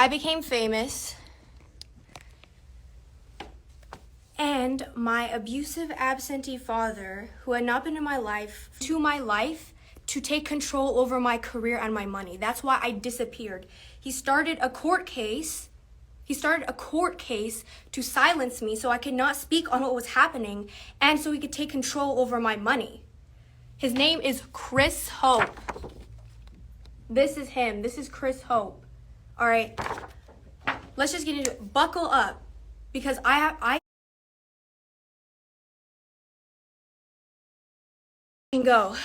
I became famous, and my abusive absentee father, who had not been in my life, to take control over my career and my money. That's why I disappeared. He started a court case to silence me so I could not speak on what was happening and so he could take control over my money. His name is Chris Hope. This is him. This is Chris Hope. All right. Let's just get into it. Buckle up, because I can go.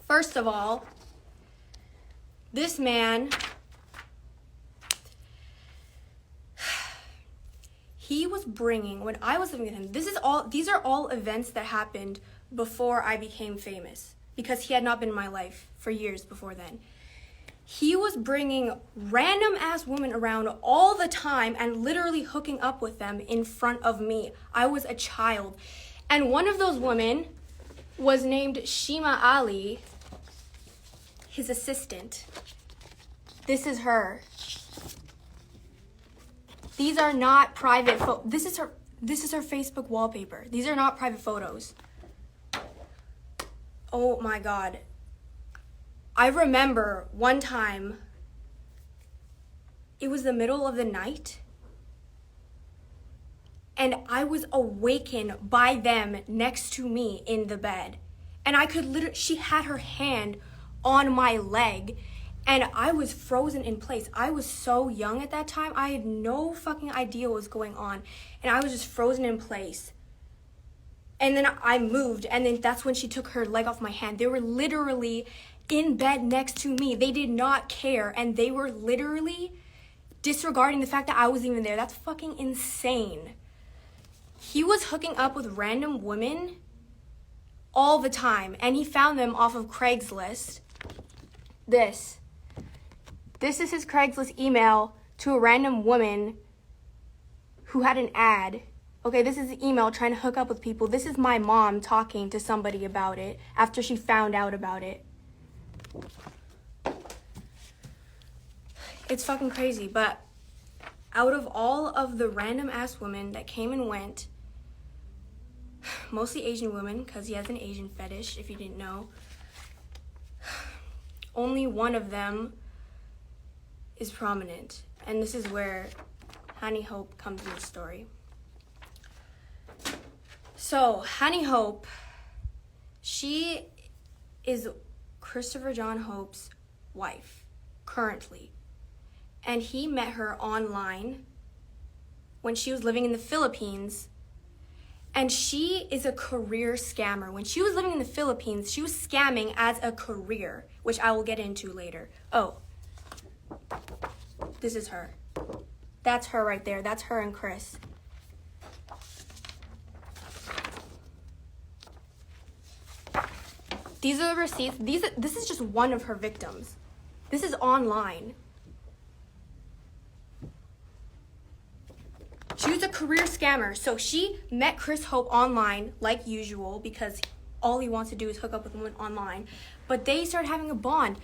First of all, this man, he was bringing, when I was living with him, these are all events that happened before I became famous, because he had not been in my life for years before then. He was bringing random ass women around all the time and literally hooking up with them in front of me. I was a child. And one of those women was named Shima Ali, his assistant. This is her. These are not private this is her Facebook wallpaper. These are not private photos. Oh my God. I remember one time, it was the middle of the night, and I was awakened by them next to me in the bed. And I could literally, she had her hand on my leg, and I was frozen in place. I was so young at that time. I had no fucking idea what was going on, and I was just frozen in place. And then I moved, and then that's when she took her leg off my hand. They were literally in bed next to me. They did not care, and they were literally disregarding the fact that I was even there. That's fucking insane. He was hooking up with random women all the time, and he found them off of Craigslist. This is his Craigslist email to a random woman who had an ad. Okay, this is the email trying to hook up with people. This is my mom talking to somebody about it after she found out about it. It's fucking crazy, but out of all of the random ass women that came and went, mostly Asian women, because he has an Asian fetish, if you didn't know, only one of them is prominent. And this is where Honey Hope comes into the story. So, Honey Hope, she is Christopher John Hope's wife, currently. And he met her online when she was living in the Philippines. And she is a career scammer. When she was living in the Philippines, she was scamming as a career, which I will get into later. Oh, this is her. That's her right there. That's her and Chris. These are the receipts. This is just one of her victims. This is online. She was a career scammer. So she met Chris Hope online, like usual, because all he wants to do is hook up with women online. But they started having a bond.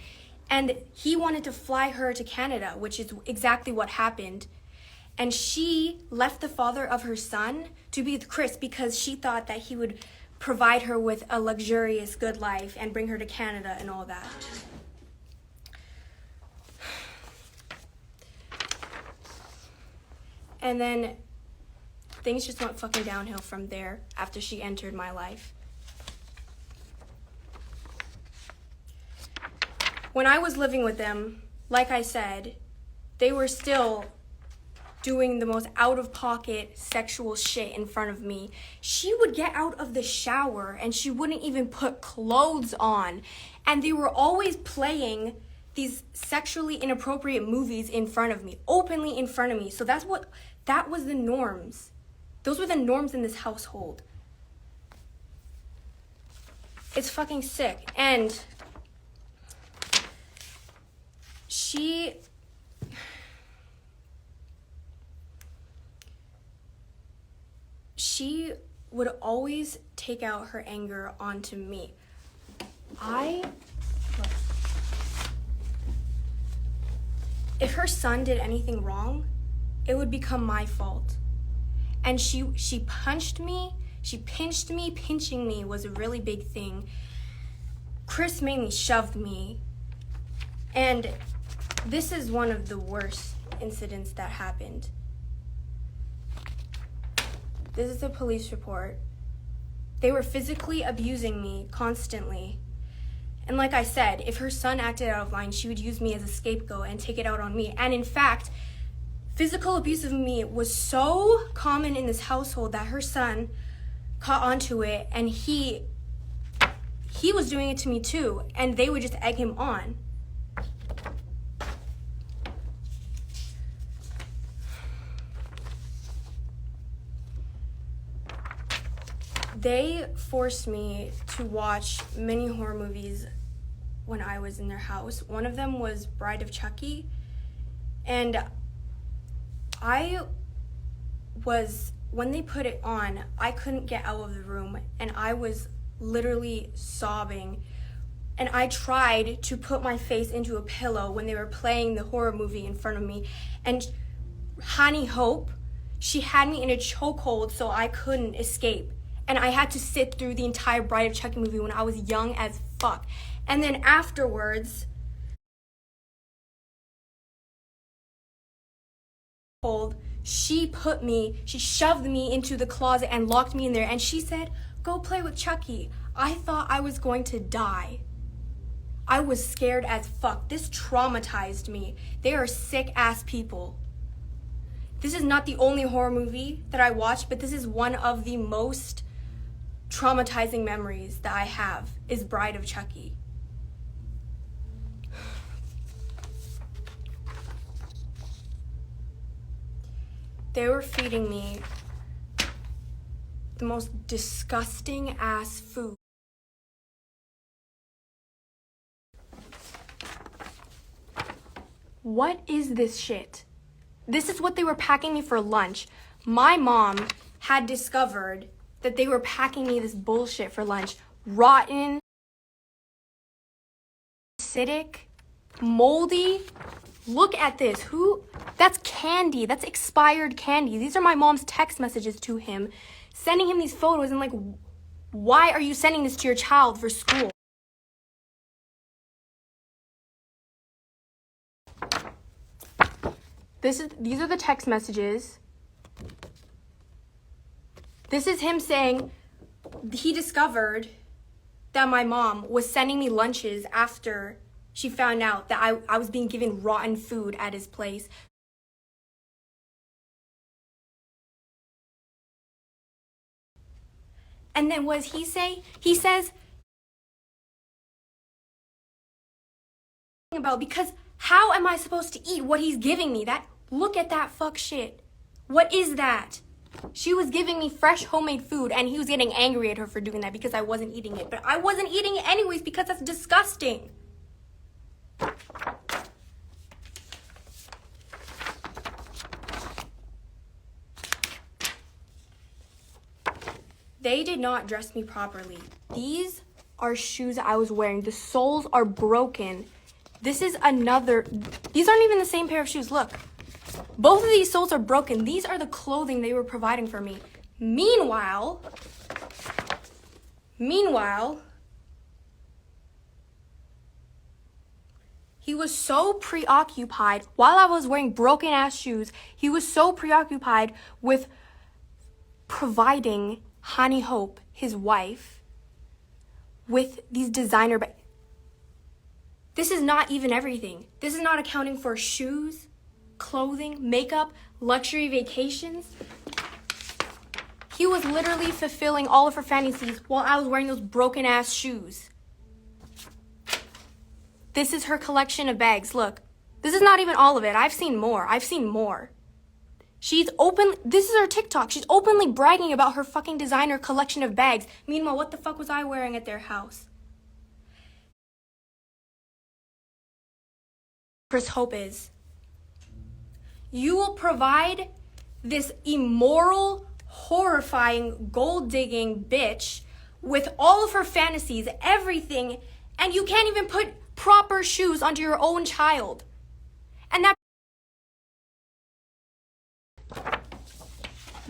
And he wanted to fly her to Canada, which is exactly what happened. And she left the father of her son to be with Chris because she thought that he would provide her with a luxurious good life and bring her to Canada and all that. And then things just went fucking downhill from there after she entered my life. When I was living with them, like I said, they were still doing the most out-of-pocket sexual shit in front of me. She would get out of the shower and she wouldn't even put clothes on. And they were always playing these sexually inappropriate movies in front of me, openly in front of me. So that was the norms. Those were the norms in this household. It's fucking sick. And she would always take out her anger onto me. if her son did anything wrong, it would become my fault. And she punched me, she pinched me. Pinching me was a really big thing. Chris mainly shoved me. And this is one of the worst incidents that happened. This is a police report. They were physically abusing me constantly. And like I said, if her son acted out of line, she would use me as a scapegoat and take it out on me. And in fact, physical abuse of me was so common in this household that her son caught onto it, and he was doing it to me too, and they would just egg him on. They forced me to watch many horror movies when I was in their house. One of them was Bride of Chucky, and when they put it on, I couldn't get out of the room, and I was literally sobbing. And I tried to put my face into a pillow when they were playing the horror movie in front of me. And Honey Hope, she had me in a chokehold so I couldn't escape. And I had to sit through the entire Bride of Chucky movie when I was young as fuck. And then afterwards, she shoved me into the closet and locked me in there, and she said, "Go play with Chucky." I thought I was going to die. I was scared as fuck. This traumatized me. They are sick ass people. This is not the only horror movie that I watched, but this is one of the most traumatizing memories that I have, is Bride of Chucky. They were feeding me the most disgusting ass food. What is this shit? This is what they were packing me for lunch. My mom had discovered that they were packing me this bullshit for lunch. Rotten, acidic, moldy. Look at this. That's candy. That's expired candy. These are my mom's text messages to him, sending him these photos, and like, why are you sending this to your child for school? These are the text messages. This is him saying he discovered that my mom was sending me lunches after she found out that I was being given rotten food at his place. And then what does he say? He says, because how am I supposed to eat what he's giving me? Look at that fuck shit. What is that? She was giving me fresh homemade food, and he was getting angry at her for doing that because I wasn't eating it. But I wasn't eating it anyways because that's disgusting. They did not dress me properly. These are shoes I was wearing. The soles are broken. These aren't even the same pair of shoes. Look. Both of these soles are broken. These are the clothing they were providing for me. Meanwhile, he was so preoccupied, while I was wearing broken ass shoes, he was so preoccupied with providing Honey Hope, his wife, with these designer bags. This is not even everything. This is not accounting for shoes, clothing, makeup, luxury vacations. He was literally fulfilling all of her fantasies while I was wearing those broken ass shoes. This is her collection of bags. Look, this is not even all of it. I've seen more. This is her TikTok. She's openly bragging about her fucking designer collection of bags. Meanwhile, what the fuck was I wearing at their house? Chris Hope is, you will provide this immoral, horrifying, gold-digging bitch with all of her fantasies, everything, and you can't even put proper shoes onto your own child. And that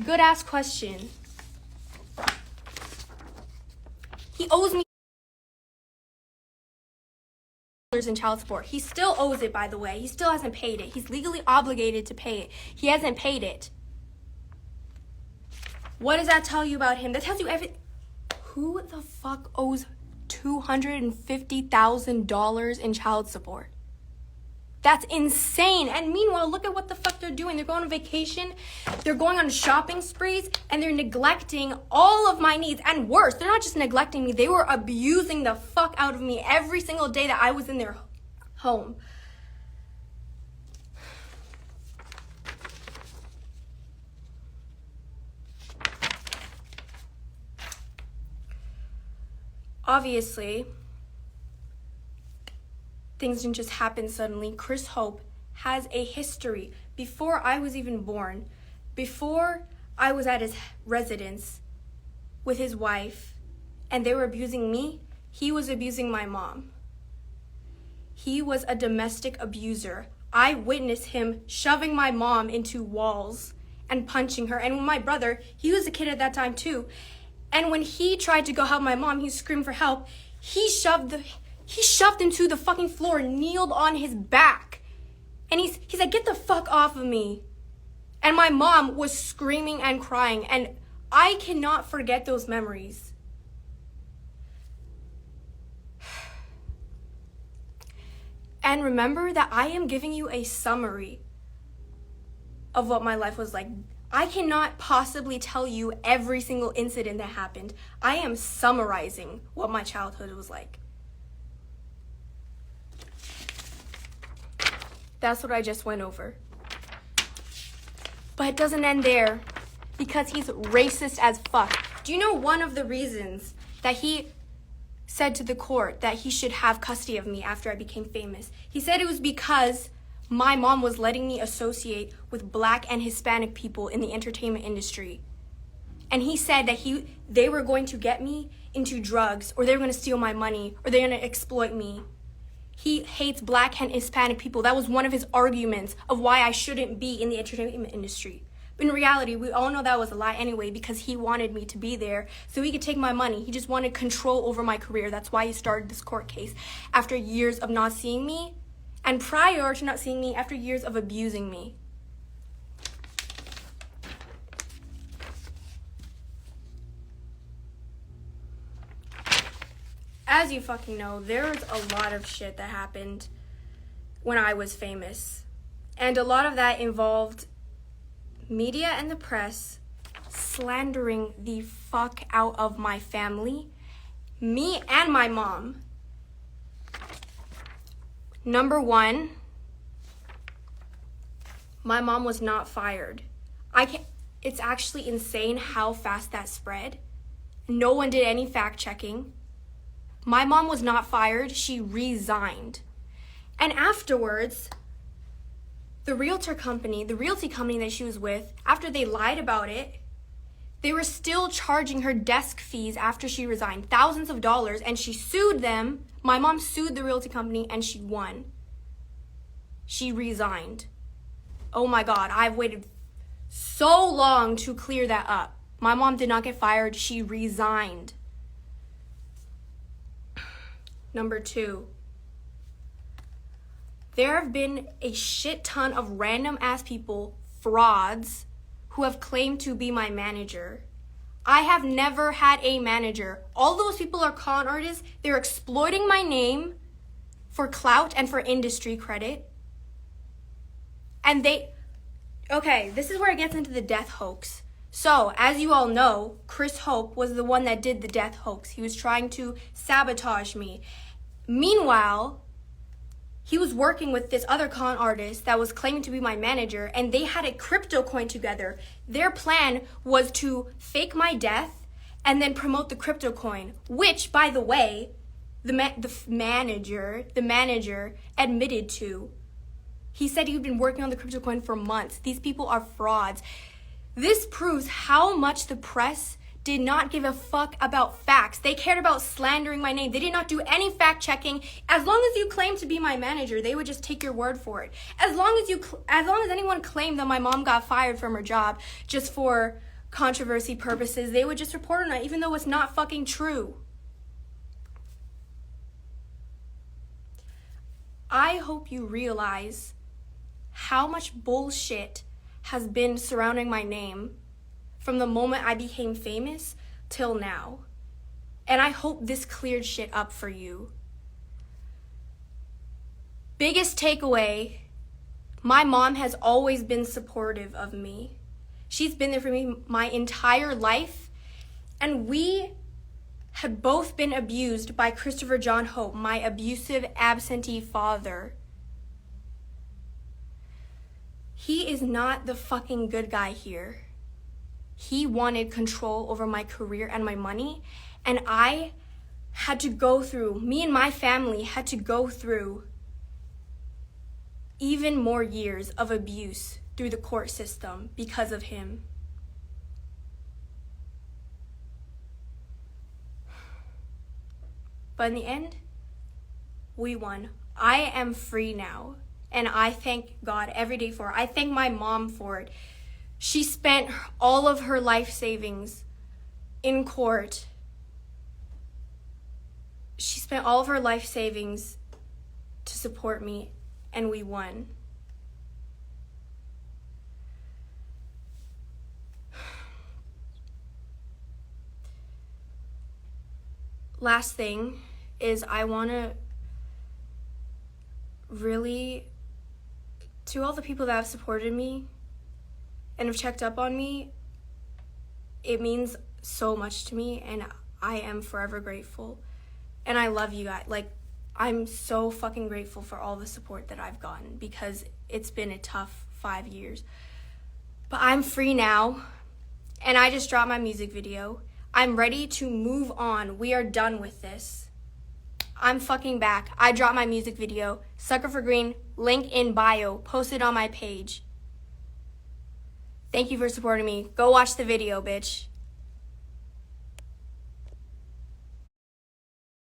Good ass question. He owes me in child support. He still owes it, by the way. He still hasn't paid it. He's legally obligated to pay it. He hasn't paid it. What does that tell you about him? That tells you everything. Who the fuck owes $250,000 in child support? That's insane. And meanwhile, look at what the fuck they're doing. They're going on vacation, they're going on shopping sprees, and they're neglecting all of my needs. And worse, they're not just neglecting me, they were abusing the fuck out of me every single day that I was in their home. Obviously, things didn't just happen suddenly. Chris Hope has a history. Before I was even born, before I was at his residence with his wife and they were abusing me, he was abusing my mom. He was a domestic abuser. I witnessed him shoving my mom into walls and punching her. And my brother, he was a kid at that time too. And when he tried to go help my mom, he screamed for help. He shoved him to the fucking floor, kneeled on his back. And he said, "Get the fuck off of me." And my mom was screaming and crying. And I cannot forget those memories. And remember that I am giving you a summary of what my life was like. I cannot possibly tell you every single incident that happened. I am summarizing what my childhood was like. That's what I just went over. But it doesn't end there, because he's racist as fuck. Do you know one of the reasons that he said to the court that he should have custody of me after I became famous? He said it was because my mom was letting me associate with Black and Hispanic people in the entertainment industry. And he said that they were going to get me into drugs, or they were going to steal my money, or they're going to exploit me. He hates Black and Hispanic people. That was one of his arguments of why I shouldn't be in the entertainment industry. But in reality, we all know that was a lie anyway, because he wanted me to be there so he could take my money. He just wanted control over my career. That's why he started this court case after years of not seeing me, and prior to not seeing me, after years of abusing me. As you fucking know, there's a lot of shit that happened when I was famous. And a lot of that involved media and the press slandering the fuck out of my family, me and my mom. Number one, my mom was not fired. It's actually insane how fast that spread. No one did any fact checking. My mom was not fired, she resigned. And afterwards, the realty company that she was with, after they lied about it, they were still charging her desk fees after she resigned, thousands of dollars, and she sued them. My mom sued the realty company and she won. She resigned. Oh my God, I've waited so long to clear that up. My mom did not get fired, she resigned. Number two, there have been a shit ton of random ass people, frauds, who have claimed to be my manager. I have never had a manager. All those people are con artists. They're exploiting my name for clout and for industry credit. And okay, this is where it gets into the death hoax. So, as you all know, Chris Hope was the one that did the death hoax. He was trying to sabotage me. Meanwhile, he was working with this other con artist that was claiming to be my manager, and they had a crypto coin together. Their plan was to fake my death and then promote the crypto coin, which, by the way, the manager admitted to. He said he'd been working on the crypto coin for months. These people are frauds. This proves how much the press did not give a fuck about facts. They cared about slandering my name. They did not do any fact checking. As long as you claimed to be my manager, they would just take your word for it. As long as anyone claimed that my mom got fired from her job just for controversy purposes, they would just report on it, even though it's not fucking true. I hope you realize how much bullshit has been surrounding my name from the moment I became famous till now. And I hope this cleared shit up for you. Biggest takeaway, my mom has always been supportive of me. She's been there for me my entire life. And we had both been abused by Christopher John Hope, my abusive, absentee father. He is not the fucking good guy here. He wanted control over my career and my money, and I had to go through, me and my family had to go through even more years of abuse through the court system because of him. But in the end, we won. I am free now, and I thank God every day for it. I thank my mom for it. She spent all of her life savings in court. She spent all of her life savings to support me, and we won. Last thing is I want to really, to all the people that have supported me and have checked up on me, it means so much to me, and I am forever grateful. And I love you guys. Like, I'm so fucking grateful for all the support that I've gotten because it's been a tough 5 years. But I'm free now, and I just dropped my music video. I'm ready to move on. We are done with this. I'm fucking back. I dropped my music video. Sucker for Green, link in bio, posted on my page. Thank you for supporting me. Go watch the video, bitch.